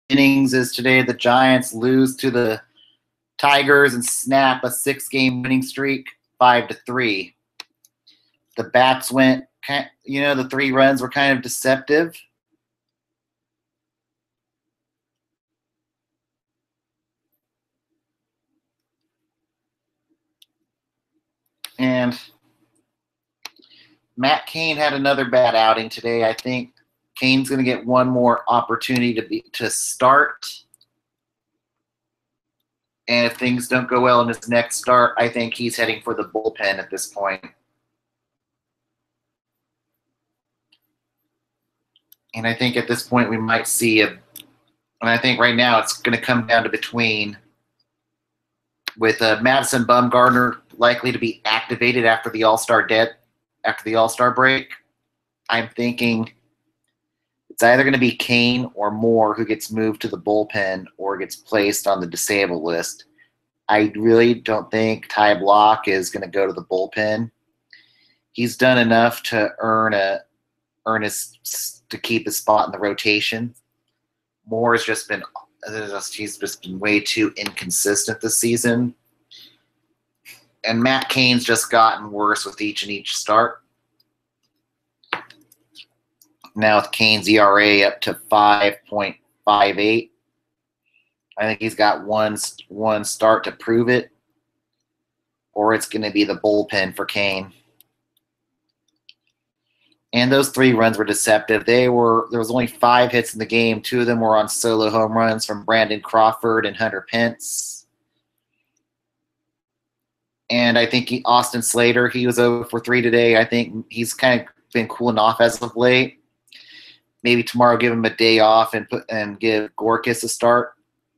innings is today. The Giants lose to the Tigers and snap a 6-game winning streak, 5-3. The bats went, the 3 runs were kind of deceptive. And Matt Cain had another bad outing today. I think Cain's going to get one more opportunity to start. And if things don't go well in his next start, I think he's heading for the bullpen at this point. And I think at this point we might see and I think right now it's going to come down to between with Madison Bumgarner likely to be activated after the All-Star break. I'm thinking it's either going to be Cain or Moore who gets moved to the bullpen or gets placed on the disabled list. I really don't think Ty Block is going to go to the bullpen. He's done enough to to keep his spot in the rotation. Moore has just been way too inconsistent this season. And Matt Cain's just gotten worse with each start. Now with Cain's ERA up to 5.58. I think he's got one start to prove it. Or it's going to be the bullpen for Cain. And those 3 runs were deceptive. There was only 5 hits in the game. 2 of them were on solo home runs from Brandon Crawford and Hunter Pence. And I think Austin Slater, he was 0 for 3 today. I think he's kind of been cooling off as of late. Maybe tomorrow give him a day off and give Gorkis a start.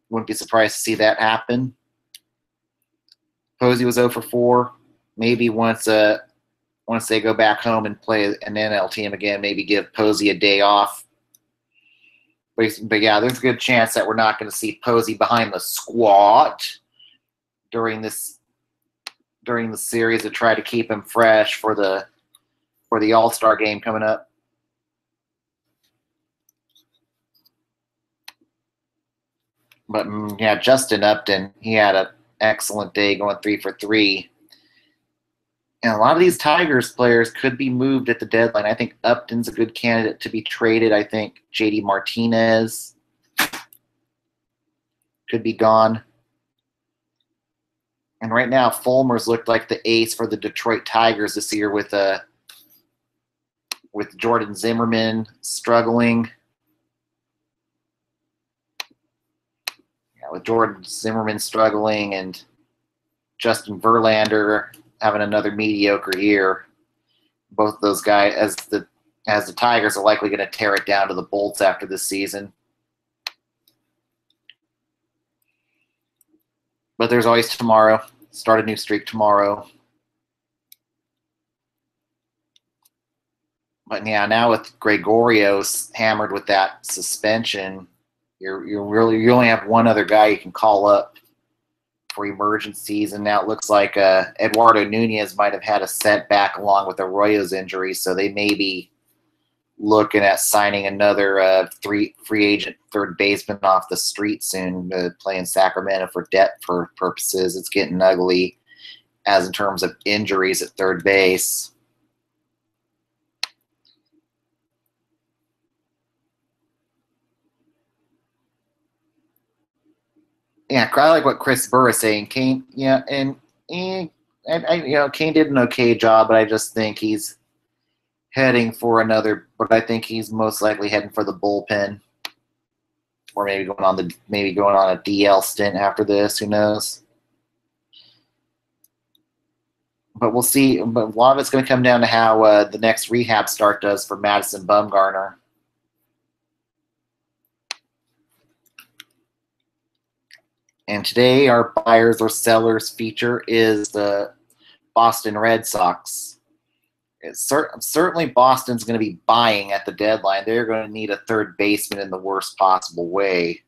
Wouldn't be surprised to see that happen. Posey was 0 for 4. Maybe once they go back home and play an NL team again, maybe give Posey a day off. But yeah, there's a good chance that we're not going to see Posey behind the squat during the series to try to keep him fresh for the All-Star game coming up. But yeah, Justin Upton, he had an excellent day going 3 for 3. And a lot of these Tigers players could be moved at the deadline. I think Upton's a good candidate to be traded. I think JD Martinez could be gone. And right now, Fulmer's looked like the ace for the Detroit Tigers this year with Jordan Zimmerman struggling. Yeah, with Jordan Zimmerman struggling and Justin Verlander having another mediocre year. Both of those guys, as the Tigers are likely going to tear it down to the Bolts after this season. But there's always tomorrow. Start a new streak tomorrow. But yeah, now with Gregorio's hammered with that suspension, you only have one other guy you can call up for emergencies, and now it looks like Eduardo Nunez might have had a setback along with Arroyo's injury, so they may be looking at signing another free agent third baseman off the street soon to play in Sacramento for depth purposes. It's getting ugly as in terms of injuries at third base. Yeah, I like what Chris Burr is saying. Cain, yeah, and Cain did an okay job, but I just think he's heading for another. But I think he's most likely heading for the bullpen, or maybe going on a DL stint after this. Who knows? But we'll see. But a lot of it's going to come down to how the next rehab start does for Madison Bumgarner. And today, our buyers or sellers feature is the Boston Red Sox. Certainly, Boston's going to be buying at the deadline. They're going to need a third baseman in the worst possible way.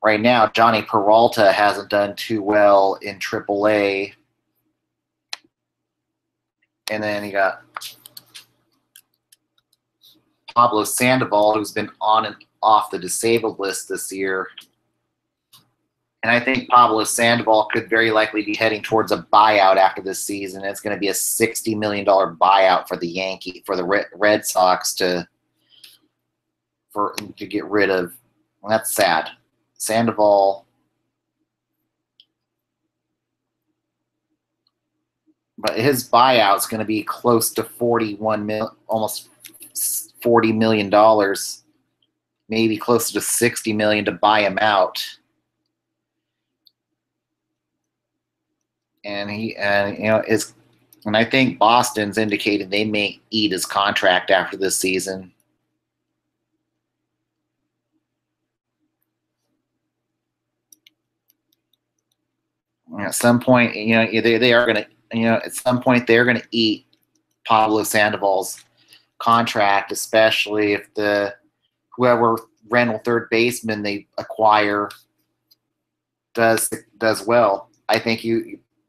Right now, Johnny Peralta hasn't done too well in AAA. And then you got Pablo Sandoval, who's been on off the disabled list this year. And I think Pablo Sandoval could very likely be heading towards a buyout after this season. It's going to be a $60 million buyout for the Red Sox to get rid of. Well, that's sad. Sandoval, but his buyout is going to be close to almost $40 million, maybe closer to $60 million to buy him out. And and I think Boston's indicated they may eat his contract after this season. At some point, they are going to, at some point they're going to eat Pablo Sandoval's contract, especially if whoever rental third baseman they acquire does well. I think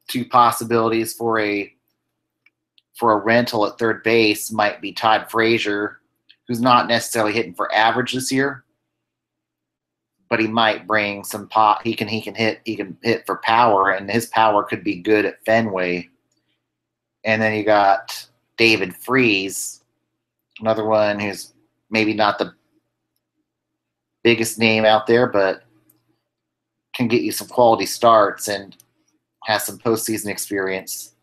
two possibilities for a rental at third base might be Todd Frazier, who's not necessarily hitting for average this year, but he might bring some pop. He can hit for power, and his power could be good at Fenway. And then you got David Freese, another one who's maybe not the biggest name out there, but can get you some quality starts and has some postseason experience.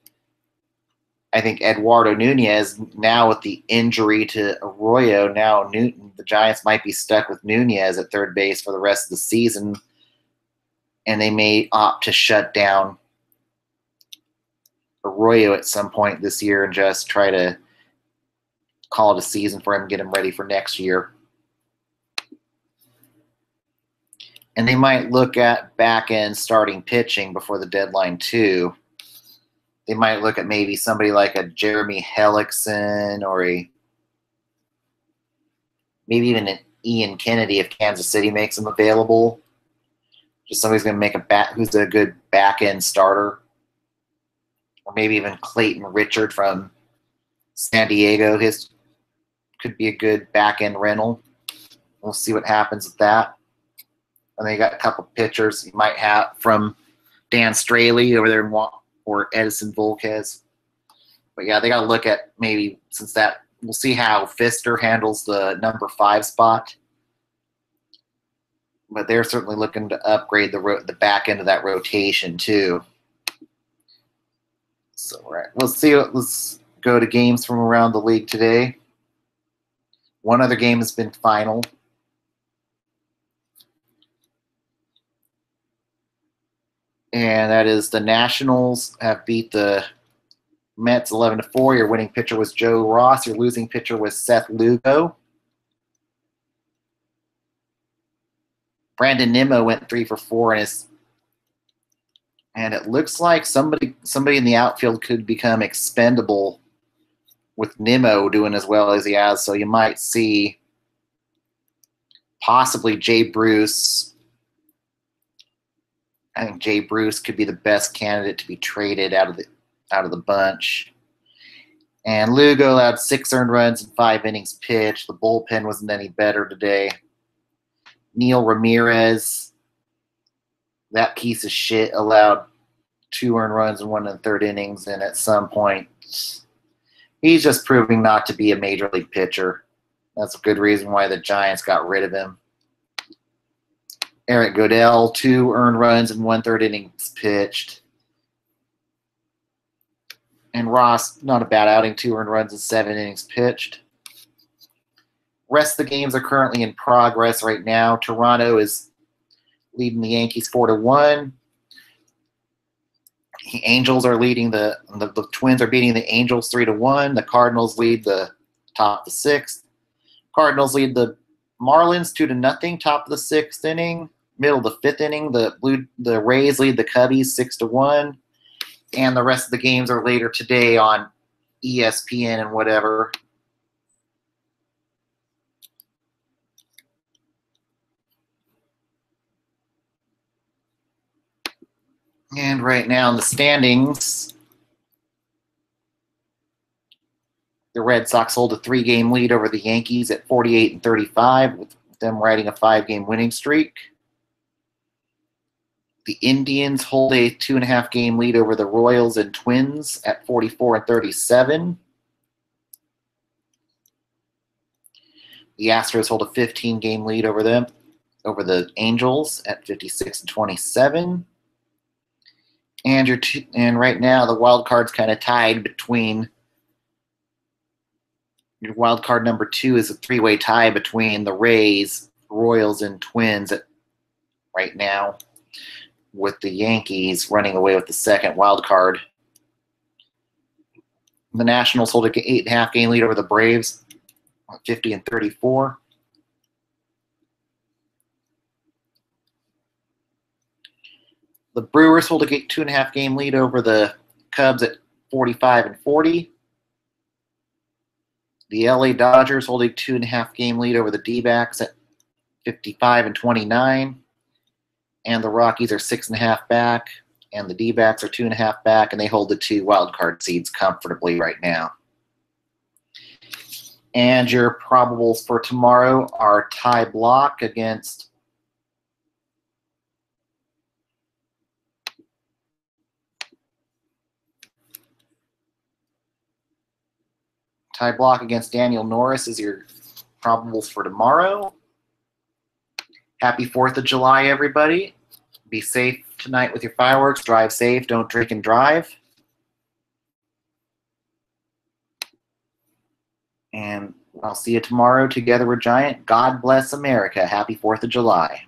I think Eduardo Nunez, now with the injury to Arroyo, the Giants might be stuck with Nunez at third base for the rest of the season, and they may opt to shut down Arroyo at some point this year and just try to call it a season for him and get him ready for next year. And they might look at back-end starting pitching before the deadline, too. They might look at maybe somebody like a Jeremy Hellickson or maybe even an Ian Kennedy if Kansas City makes him available. Just somebody's going to make who's a good back-end starter. Or maybe even Clayton Richard from San Diego. His could be a good back-end rental. We'll see what happens with that. And they got a couple pitchers you might have from Dan Straley over there or Edison Volquez. But yeah, they got to look at maybe we'll see how Fister handles the number 5 spot. But they're certainly looking to upgrade the back end of that rotation too. So let's go to games from around the league today. One other game has been final. And that is the Nationals have beat the Mets 11-4. Your winning pitcher was Joe Ross. Your losing pitcher was Seth Lugo. Brandon Nimmo went 3 for 4 and it looks like somebody in the outfield could become expendable with Nimmo doing as well as he has. So you might see possibly Jay Bruce. I think Jay Bruce could be the best candidate to be traded out of the bunch. And Lugo had 6 earned runs in 5 innings pitched. The bullpen wasn't any better today. Neil Ramirez, that piece of shit, allowed 2 earned runs in 1 1/3 innings, and at some point, he's just proving not to be a major league pitcher. That's a good reason why the Giants got rid of him. Eric Godell, 2 earned runs in 1/3 innings pitched. And Ross, not a bad outing, 2 earned runs in 7 innings pitched. Rest of the games are currently in progress right now. Toronto is leading the Yankees 4-1. The Angels are leading the Twins are beating the Angels 3-1. The Cardinals lead the top of the 6th. Cardinals lead the Marlins 2-0, top of the 6th inning. Middle of the 5th inning, the Rays lead the Cubbies 6-1. And the rest of the games are later today on ESPN and whatever. And right now in the standings, the Red Sox hold a 3-game lead over the Yankees at 48-35 with them riding a 5-game winning streak. The Indians hold a 2.5-game lead over the Royals and Twins at 44-37. The Astros hold a 15-game lead over them, over the Angels at 56-27. And right now the wild card's kind of tied between. Your wild card number 2 is a 3-way tie between the Rays, Royals, and Twins right now, with the Yankees running away with the second wild card. The Nationals hold an 8.5-game lead over the Braves, 50-34. The Brewers hold a 2.5-game lead over the Cubs at 45-40. The LA Dodgers hold a 2.5-game lead over the D-backs at 55-29. And the Rockies are 6.5 back, and the D-backs are 2.5 back, and they hold the 2 wild card seeds comfortably right now. And your probables for tomorrow are Ty Blach against Daniel Norris is your probables for tomorrow. Happy 4th of July, everybody. Be safe tonight with your fireworks. Drive safe. Don't drink and drive. And I'll see you tomorrow. Together we're giant. God bless America. Happy 4th of July.